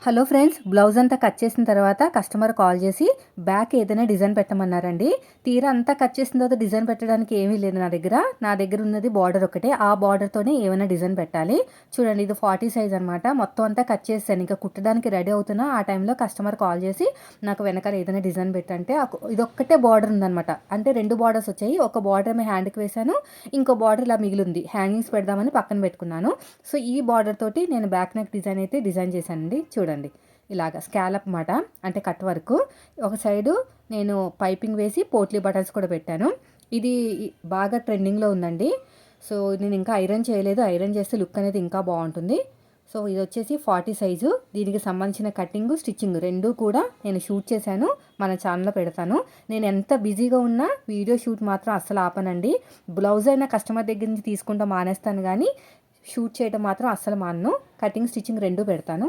Hello friends, blouse అంతా cut చేసిన తర్వాత కస్టమర్ కాల్ చేసి బ్యాక్ ఏదైనా డిజైన్ పెట్టమన్నారండి. తీరా అంతా కట్ చేసిన తర్వాత డిజైన్ పెట్టడానికి ఏమీ లేదు నా దగ్గర ఉన్నది బార్డర్ ఒకటే. ఆ బార్డర్తోనే ఏమైనా డిజైన్ పెట్టాలి. చూడండి, ఇది 40 సైజ్ అనమాట. మొత్తం అంతా కట్ చేశాను, ఇంకా కుట్టడానికి రెడీ అవుతున్నా. ఆ టైంలో కస్టమర్ కాల్ చేసి నాకు వెనకాల ఏదైనా డిజైన్ పెట్టంటే ఇదొక్కటే బార్డర్ ఉందనమాట. అంటే 2 బార్డర్స్ వచ్చాయి. ఒక బార్డర్ ఏమో హ్యాండ్కి వేశాను, ఇంకో బార్డర్ ఇలా మిగిలింది. హ్యాంగింగ్స్ పెడదామని పక్కన పెట్టుకున్నాను. సో ఈ బార్డర్ తోటి నేను బ్యాక్ నెక్ డిజైన్ అయితే డిజైన్ చేశానండి. చూడండి, ఇలాగ స్కాలప్ మాట, అంటే కట్ వర్క్. ఒక సైడు నేను పైపింగ్ వేసి పోట్లీ బటన్స్ కూడా పెట్టాను. ఇది బాగా ట్రెండింగ్లో ఉందండి. సో నేను ఇంకా ఐరన్ చేయలేదు. ఐరన్ చేస్తే లుక్ అనేది ఇంకా బాగుంటుంది. సో ఇది వచ్చేసి 40 సైజు. దీనికి సంబంధించిన కటింగ్, స్టిచ్చింగ్ రెండూ కూడా నేను షూట్ చేశాను. మన ఛానల్లో పెడతాను. నేను ఎంత బిజీగా ఉన్నా వీడియో షూట్ మాత్రం అస్సలు ఆపనండి. బ్లౌజ్ అయినా కస్టమర్ దగ్గర నుంచి తీసుకుంటా మానేస్తాను, కానీ షూట్ చేయడం మాత్రం అస్సలు మానను. కటింగ్, స్టిచ్చింగ్ రెండూ పెడతాను.